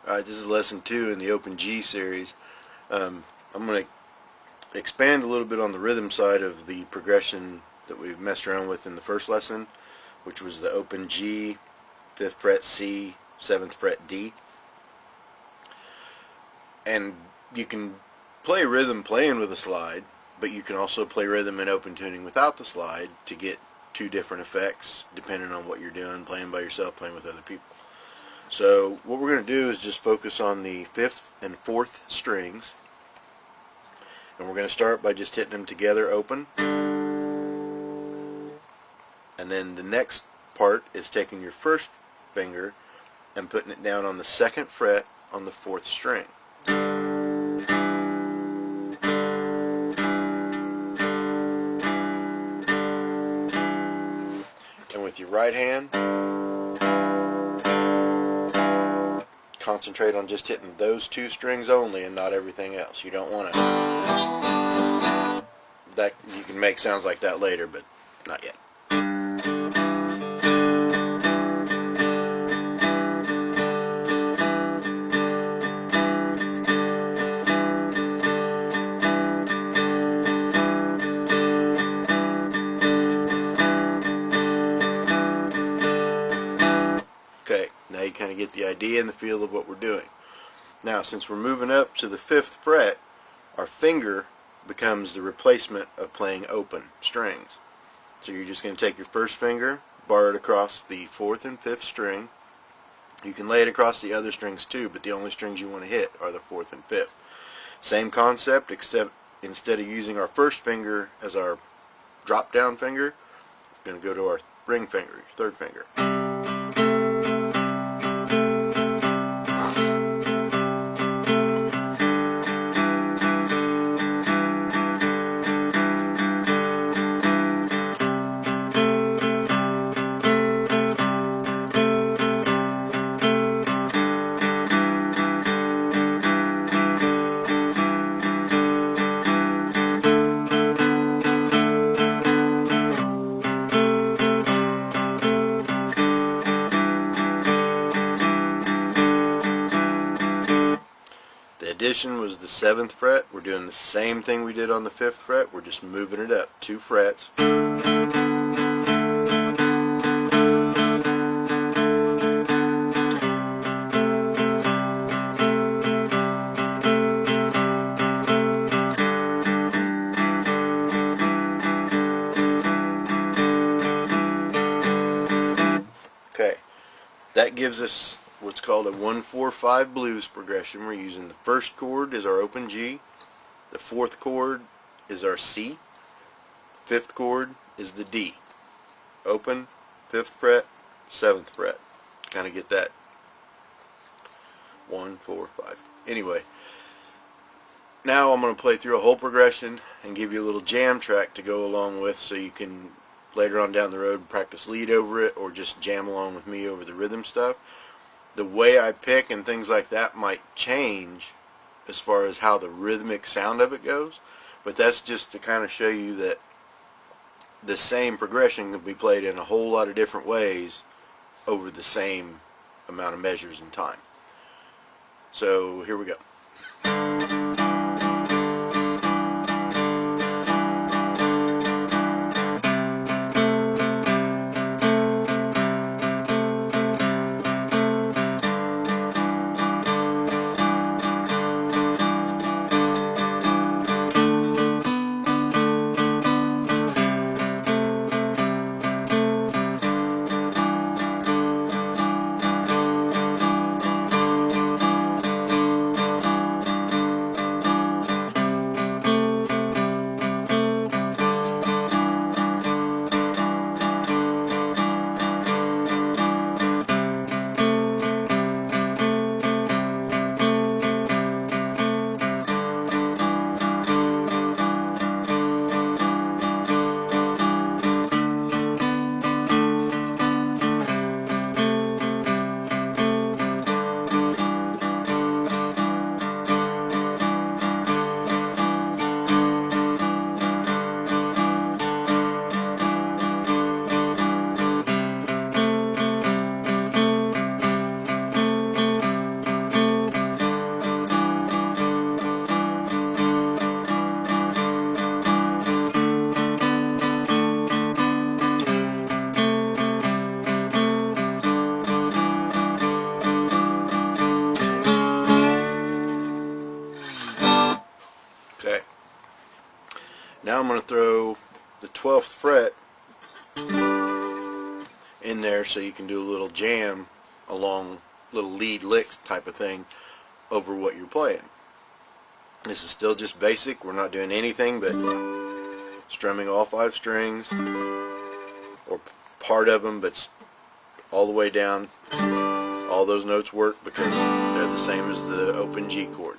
Alright, this is lesson 2 in the Open G series. I'm going to expand a little bit on the rhythm side of the progression that we messed around with in the first lesson, which was the Open G, 5th fret C, 7th fret D. And you can play rhythm playing with a slide, but you can also play rhythm in open tuning without the slide to get two different effects depending on what you're doing, playing by yourself, playing with other people. So what we're going to do is just focus on the 5th and 4th strings, and we're going to start by just hitting them together open, and then the next part is taking your first finger and putting it down on the 2nd fret on the 4th string. And with your right hand, concentrate on just hitting those two strings only and not everything else. You don't want to. That you can make sounds like that later, but not yet. Okay, now you kind of get the idea and the feel of what we're doing. Now, since we're moving up to the 5th fret, our finger becomes the replacement of playing open strings. So you're just going to take your first finger, bar it across the 4th and 5th string. You can lay it across the other strings too, but the only strings you want to hit are the 4th and 5th. Same concept, except instead of using our first finger as our drop down finger, we're going to go to our ring finger, your 3rd finger. The addition was the 7th fret. We're doing the same thing we did on the 5th fret. We're just moving it up 2 frets. Okay, that gives us what's called a 1-4-5 blues progression. We're using the first chord is our open G, the 4th chord is our C, 5th chord is the D. Open, 5th fret, 7th fret. Kind of get that 1, 4, 5. Anyway, now I'm going to play through a whole progression and give you a little jam track to go along with, so you can later on down the road practice lead over it or just jam along with me over the rhythm stuff. The way I pick and things like that might change as far as how the rhythmic sound of it goes, but that's just to kind of show you that the same progression can be played in a whole lot of different ways over the same amount of measures in time. So here we go. Now I'm going to throw the 12th fret in there so you can do a little jam along, little lead licks type of thing over what you're playing. This is still just basic. We're not doing anything but strumming all 5 strings, or part of them, but all the way down. All those notes work because they're the same as the open G chord.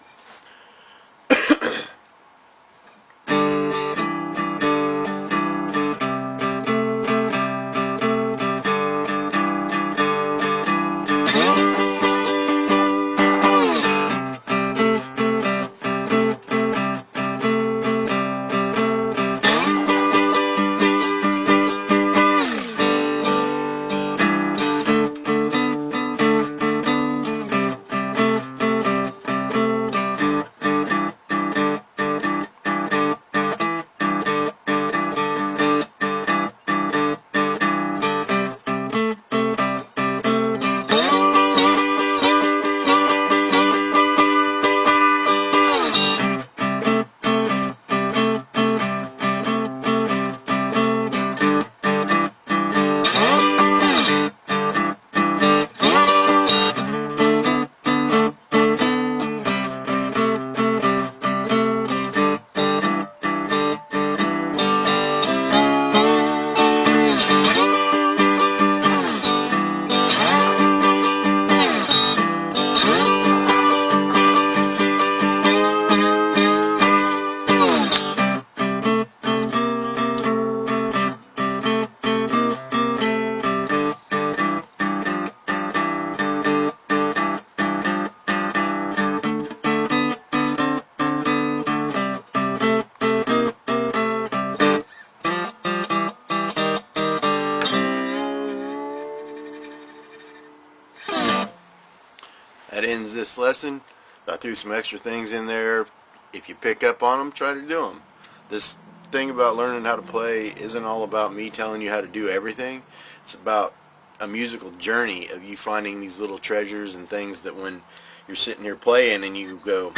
That ends this lesson. I threw some extra things in there. If you pick up on them, try to do them. This thing about learning how to play isn't all about me telling you how to do everything. It's about a musical journey of you finding these little treasures and things that when you're sitting here playing and you go,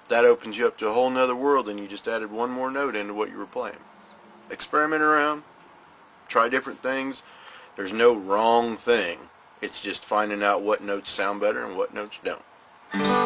that opens you up to a whole nother world, and you just added one more note into what you were playing. Experiment around. Try different things. There's no wrong thing. It's just finding out what notes sound better and what notes don't.